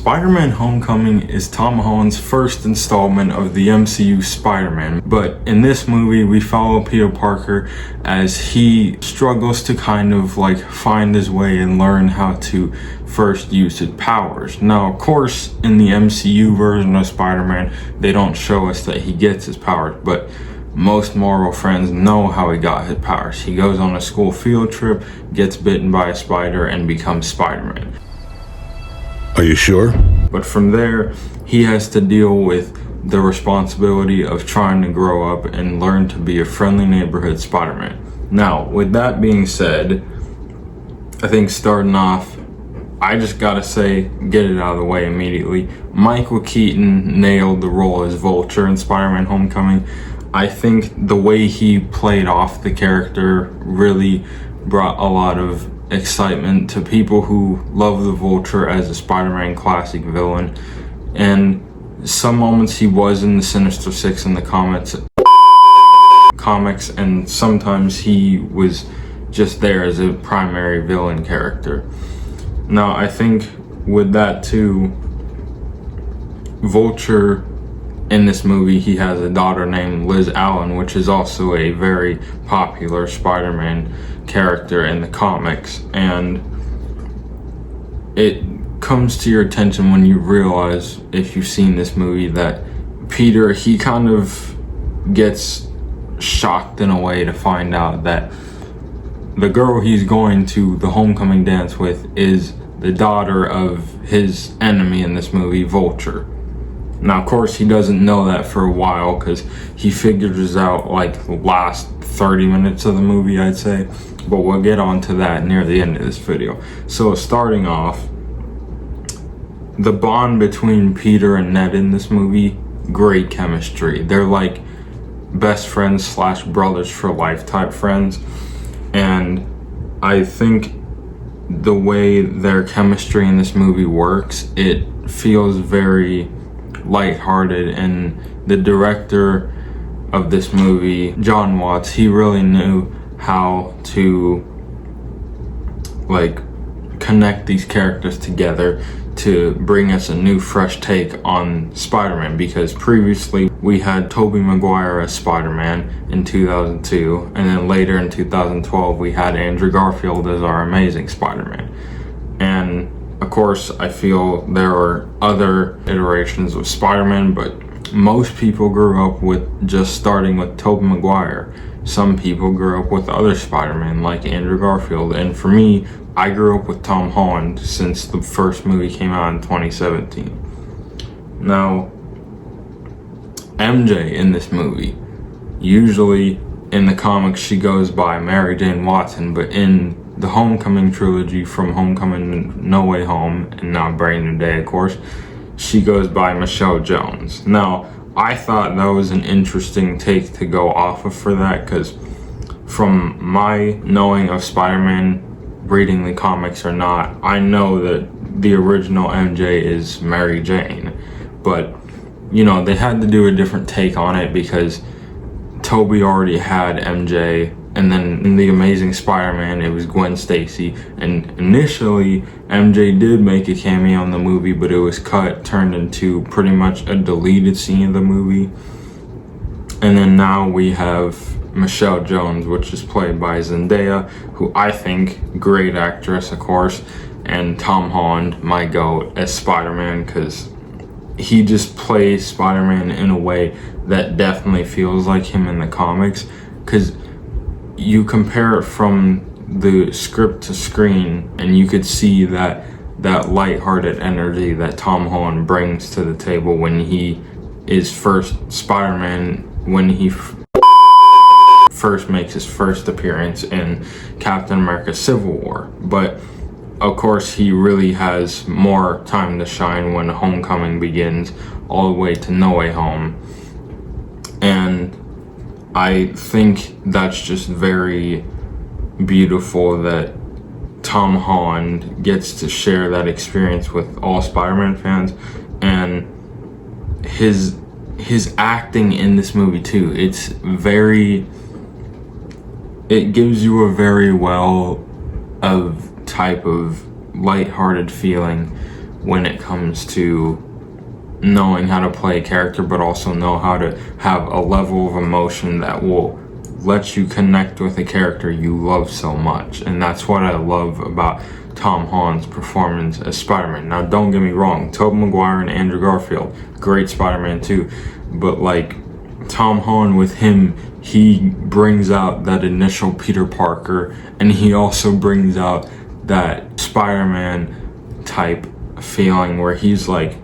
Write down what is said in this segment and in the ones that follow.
Spider-Man Homecoming is Tom Holland's first installment of the MCU Spider-Man, but in this movie we follow Peter Parker as he struggles to kind of like find his way and learn how to first use his powers. Now, of course, in the MCU version of Spider-Man, they don't show us that he gets his powers, but most Marvel friends know how he got his powers. He goes on a school field trip, gets bitten by a spider, and becomes Spider-Man. Are you sure? But from there, he has to deal with the responsibility of trying to grow up and learn to be a friendly neighborhood Spider-Man. Now, with that being said, I think starting off, I just gotta say, get it out of the way immediately. Michael Keaton nailed the role as Vulture in Spider-Man Homecoming. I think the way he played off the character really brought a lot of excitement to people who love the Vulture as a Spider-Man classic villain. And some moments he was in the Sinister Six in the comics, and sometimes he was just there as a primary villain character. Now, I think with that too, Vulture in this movie, he has a daughter named Liz Allen, which is also a very popular Spider-Man character in the comics, and it comes to your attention when you realize, if you've seen this movie, that Peter, he kind of gets shocked in a way to find out that the girl he's going to the homecoming dance with is the daughter of his enemy in this movie, Vulture. Now, of course, he doesn't know that for a while because he figures out like the last 30 minutes of the movie, I'd say. But we'll get on to that near the end of this video. So starting off, the bond between Peter and Ned in this movie, great chemistry. They're like best friends slash brothers for life type friends. And I think the way their chemistry in this movie works, it feels very lighthearted, and the director of this movie, John Watts, he really knew how to like connect these characters together to bring us a new fresh take on Spider-Man, because previously we had Tobey Maguire as Spider-Man in 2002, and then later in 2012 we had Andrew Garfield as our Amazing Spider-Man. And of course, I feel there are other iterations of Spider-Man, but most people grew up with just starting with Tobey Maguire. Some people grew up with other Spider-Man like Andrew Garfield, and for me, I grew up with Tom Holland since the first movie came out in 2017. Now, MJ in this movie, usually in the comics she goes by Mary Jane Watson, but in the Homecoming trilogy, from Homecoming to No Way Home, and now Brand New Day, of course, she goes by Michelle Jones. Now, I thought that was an interesting take to go off of for that, because from my knowing of Spider-Man, reading the comics or not, I know that the original MJ is Mary Jane. But, you know, they had to do a different take on it because Tobey already had MJ, and then in The Amazing Spider-Man, it was Gwen Stacy. And initially, MJ did make a cameo in the movie, but it was cut, turned into pretty much a deleted scene of the movie. And then now we have Michelle Jones, which is played by Zendaya, who I think, great actress, of course, and Tom Holland, my GOAT, as Spider-Man, because he just plays Spider-Man in a way that definitely feels like him in the comics, because you compare it from the script to screen and you could see that lighthearted energy that Tom Holland brings to the table when he is first Spider-Man, when he first makes his first appearance in Captain America Civil War. But of course, he really has more time to shine when Homecoming begins all the way to No Way Home. And I think that's just very beautiful that Tom Holland gets to share that experience with all Spider-Man fans, and his acting in this movie too. It gives you a very type of lighthearted feeling when it comes to knowing how to play a character, but also know how to have a level of emotion that will let you connect with a character you love so much. And that's what I love about Tom Holland's performance as Spider-Man. Now, don't get me wrong, Tobey Maguire and Andrew Garfield, great Spider-Man too, but like Tom Holland with him, he brings out that initial Peter Parker, and he also brings out that Spider-Man type feeling where he's like,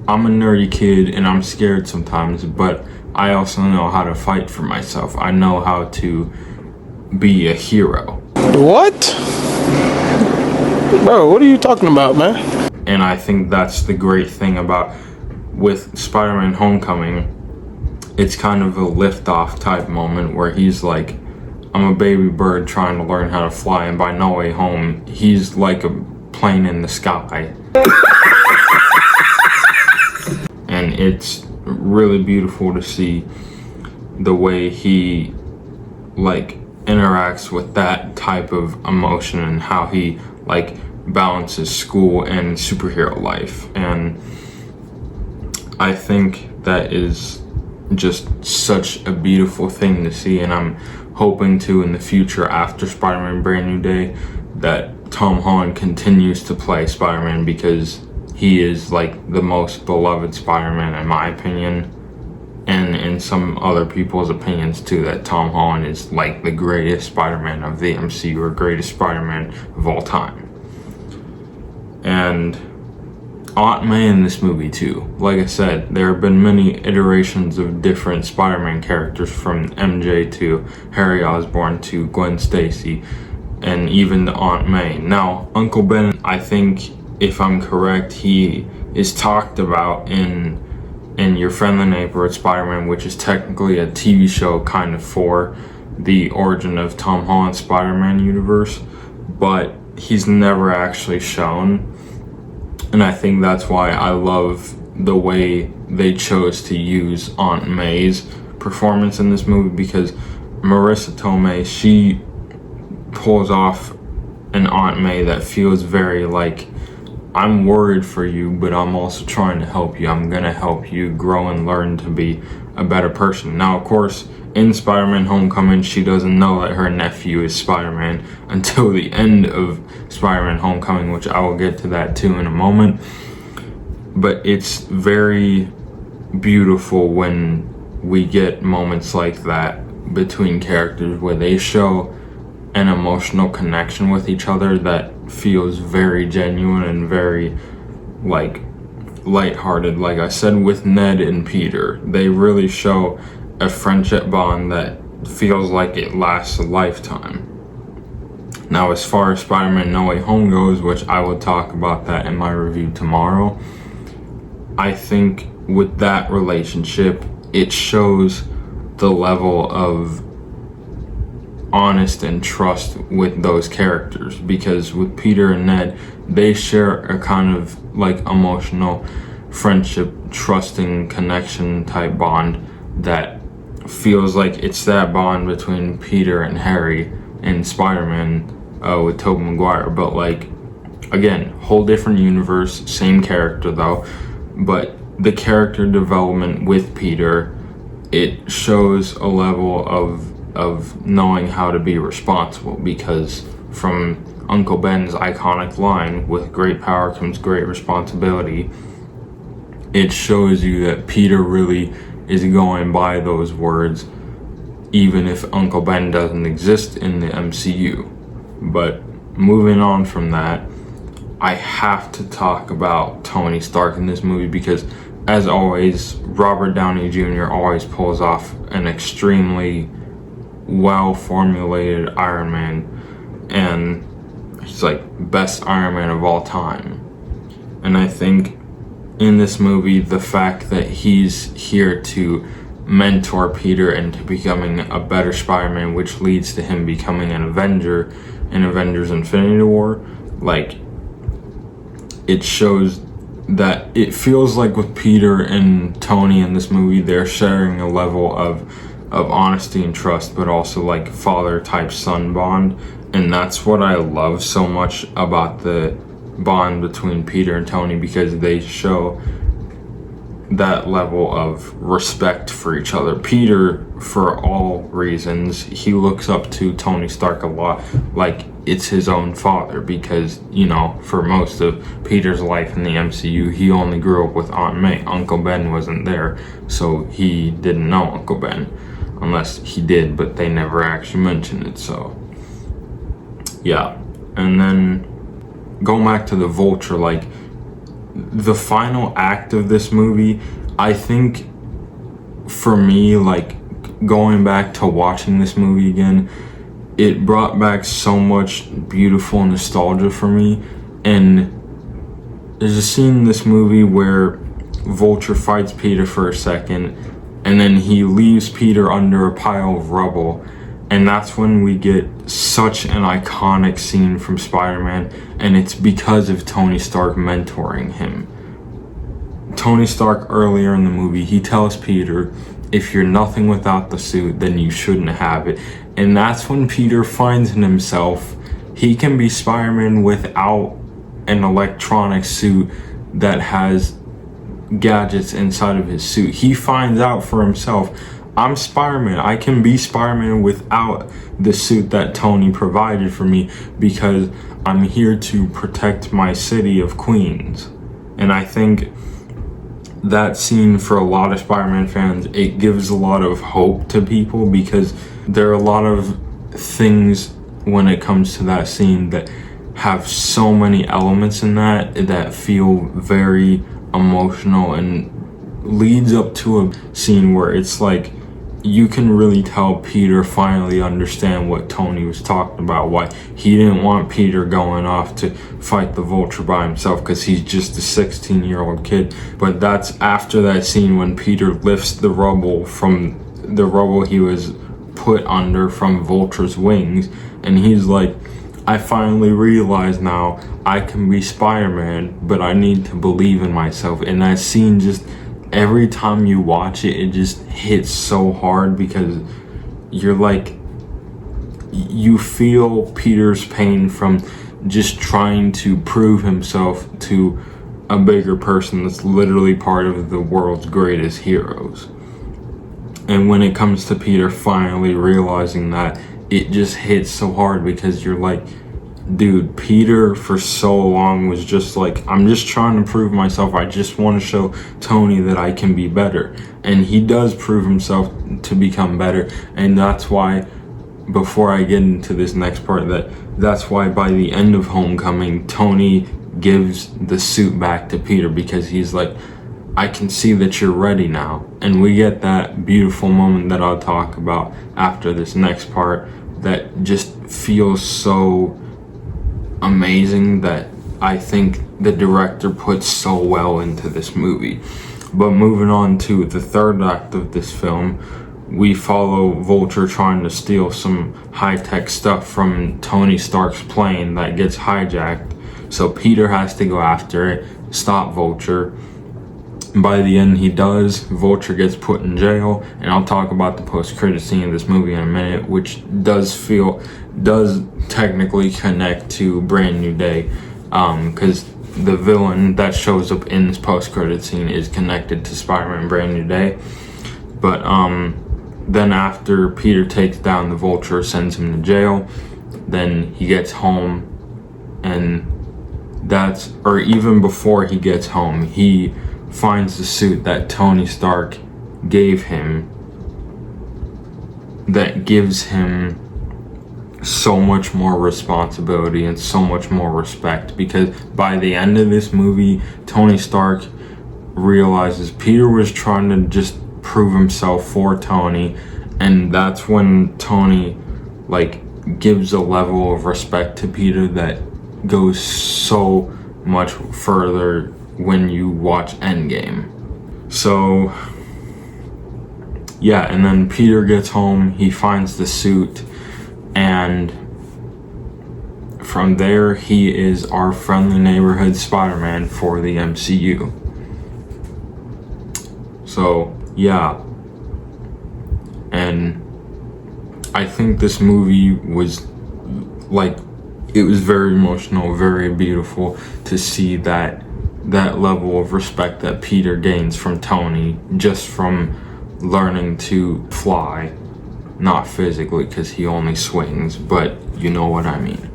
I'm a nerdy kid and I'm scared sometimes, but I also know how to fight for myself. I know how to be a hero. What? Bro, what are you talking about, man? And I think that's the great thing about with Spider-Man Homecoming. It's kind of a lift-off type moment where he's like, I'm a baby bird trying to learn how to fly, and by No Way Home, he's like a plane in the sky. And it's really beautiful to see the way he like interacts with that type of emotion and how he like balances school and superhero life. And I think that is just such a beautiful thing to see, and I'm hoping to in the future after Spider-Man Brand New Day that Tom Holland continues to play Spider-Man, because he is like the most beloved Spider-Man in my opinion, and in some other people's opinions too, that Tom Holland is like the greatest Spider-Man of the MCU, or greatest Spider-Man of all time. And Aunt May in this movie too. Like I said, there have been many iterations of different Spider-Man characters, from MJ to Harry Osborn to Gwen Stacy, and even to Aunt May. Now, Uncle Ben, I think, if I'm correct, he is talked about in Your Friendly Neighborhood Spider-Man, which is technically a TV show kind of for the origin of Tom Holland's Spider-Man universe, but he's never actually shown. And I think that's why I love the way they chose to use Aunt May's performance in this movie, because Marissa Tomei, she pulls off an Aunt May that feels very like, I'm worried for you, but I'm also trying to help you. I'm gonna help you grow and learn to be a better person. Now, of course, in Spider-Man Homecoming, she doesn't know that her nephew is Spider-Man until the end of Spider-Man Homecoming, which I will get to that too in a moment. But it's very beautiful when we get moments like that between characters where they show an emotional connection with each other that feels very genuine and very like lighthearted. Like I said, with Ned and Peter, they really show a friendship bond that feels like it lasts a lifetime. Now, as far as Spider-Man No Way Home goes, which I will talk about that in my review tomorrow, I think with that relationship, it shows the level of honest and trust with those characters, because with Peter and Ned, they share a kind of like emotional friendship, trusting connection type bond that feels like it's that bond between Peter and Harry in Spider-Man with Tobey Maguire. But like, again, whole different universe, same character though, but the character development with Peter, it shows a level of knowing how to be responsible, because from Uncle Ben's iconic line, with great power comes great responsibility, it shows you that Peter really is going by those words, even if Uncle Ben doesn't exist in the MCU. But moving on from that, I have to talk about Tony Stark in this movie, because as always, Robert Downey Jr. always pulls off an extremely well-formulated Iron Man, and he's like best Iron Man of all time. And I think in this movie, the fact that he's here to mentor Peter into becoming a better Spider-Man, which leads to him becoming an Avenger in Avengers Infinity War, like, it shows that it feels like with Peter and Tony in this movie, they're sharing a level of honesty and trust, but also like father type son bond. And that's what I love so much about the bond between Peter and Tony, because they show that level of respect for each other. Peter, for all reasons, he looks up to Tony Stark a lot, like it's his own father, because, you know, for most of Peter's life in the MCU, he only grew up with Aunt May. Uncle Ben wasn't there, so he didn't know Uncle Ben, unless he did, but they never actually mentioned it. So yeah. And then going back to the Vulture, like, the final act of this movie, I think for me, like, going back to watching this movie again, it brought back so much beautiful nostalgia for me. And there's a scene in this movie where Vulture fights Peter for a second, and then he leaves Peter under a pile of rubble. And that's when we get such an iconic scene from Spider-Man, and it's because of Tony Stark mentoring him. Tony Stark, earlier in the movie, he tells Peter, if you're nothing without the suit, then you shouldn't have it. And that's when Peter finds in himself, he can be Spider-Man without an electronic suit that has gadgets inside of his suit. He finds out for himself, I'm Spider-Man. I can be Spider-Man without the suit that Tony provided for me, because I'm here to protect my city of Queens. And I think that scene, for a lot of Spider-Man fans, it gives a lot of hope to people, because there are a lot of things when it comes to that scene that have so many elements in that feel very emotional, and leads up to a scene where it's like, you can really tell Peter finally understand what Tony was talking about, why he didn't want Peter going off to fight the Vulture by himself, because he's just a 16-year-old kid. But that's after that scene when Peter lifts the rubble he was put under from Vulture's wings, and he's like, I finally realize now I can be Spider-Man, but I need to believe in myself. And that scene, just every time you watch it, it just hits so hard, because you're like, you feel Peter's pain from just trying to prove himself to a bigger person that's literally part of the world's greatest heroes. And when it comes to Peter finally realizing that, it just hits so hard, because you're like, dude, Peter for so long was just like, I'm just trying to prove myself. I just want to show Tony that I can be better. And he does prove himself to become better. And that's why, before I get into this next part, that's why by the end of Homecoming, Tony gives the suit back to Peter, because he's like, I can see that you're ready now. And we get that beautiful moment that I'll talk about after this next part, that just feels so amazing, that I think the director puts so well into this movie. But moving on to the third act of this film, we follow Vulture trying to steal some high-tech stuff from Tony Stark's plane that gets hijacked. So Peter has to go after it, stop Vulture. By the end, he does. Vulture gets put in jail, and I'll talk about the post-credit scene of this movie in a minute, which does technically connect to Brand New Day, because the villain that shows up in this post-credit scene is connected to Spider-Man Brand New Day. But then after Peter takes down the Vulture, sends him to jail, then he gets home, and even before he gets home, he finds the suit that Tony Stark gave him, that gives him so much more responsibility and so much more respect, because by the end of this movie, Tony Stark realizes Peter was trying to just prove himself for Tony, and that's when Tony gives a level of respect to Peter that goes so much further when you watch Endgame. So yeah, and then Peter gets home, he finds the suit, and from there he is our friendly neighborhood Spider-Man for the MCU. So yeah, and I think this movie was it was very emotional, very beautiful to see that level of respect that Peter gains from Tony just from learning to fly. Not physically, because he only swings, but you know what I mean.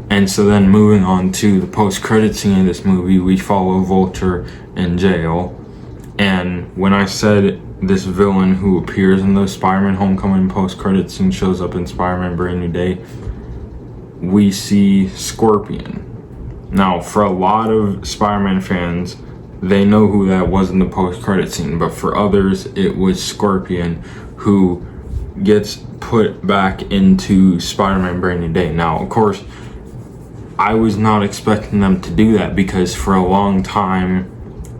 And so then moving on to the post-credit scene of this movie, we follow Vulture in jail. And when I said this villain who appears in the Spider-Man Homecoming post-credit scene shows up in Spider-Man Brand New Day, we see Scorpion. Now, for a lot of Spider-Man fans, they know who that was in the post-credit scene, but for others, it was Scorpion who gets put back into Spider-Man Brand New Day. Now, of course, I was not expecting them to do that because for a long time,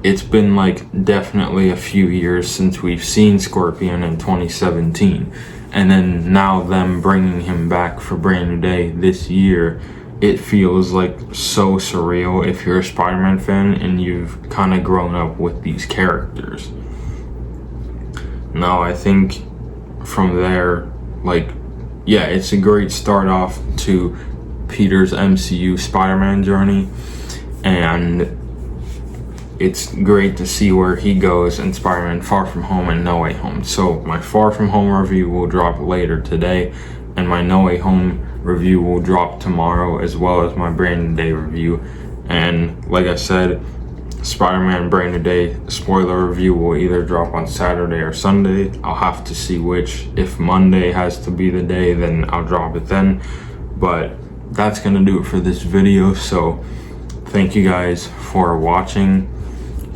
it's been like definitely a few years since we've seen Scorpion in 2017. And then now them bringing him back for Brand New Day this year, it feels like so surreal if you're a Spider-Man fan and you've kind of grown up with these characters. Now, I think from there, like, yeah, it's a great start off to Peter's MCU Spider-Man journey, and it's great to see where he goes in Spider-Man Far From Home and No Way Home. So my Far From Home review will drop later today, and my No Way Home review will drop tomorrow, as well as my Brand New Day review. And like I said, Spider-Man Brand New Day spoiler review will either drop on Saturday or Sunday. I'll have to see which. If Monday has to be the day, then I'll drop it then. But that's gonna do it for this video. So thank you guys for watching,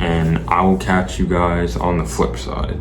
and I will catch you guys on the flip side.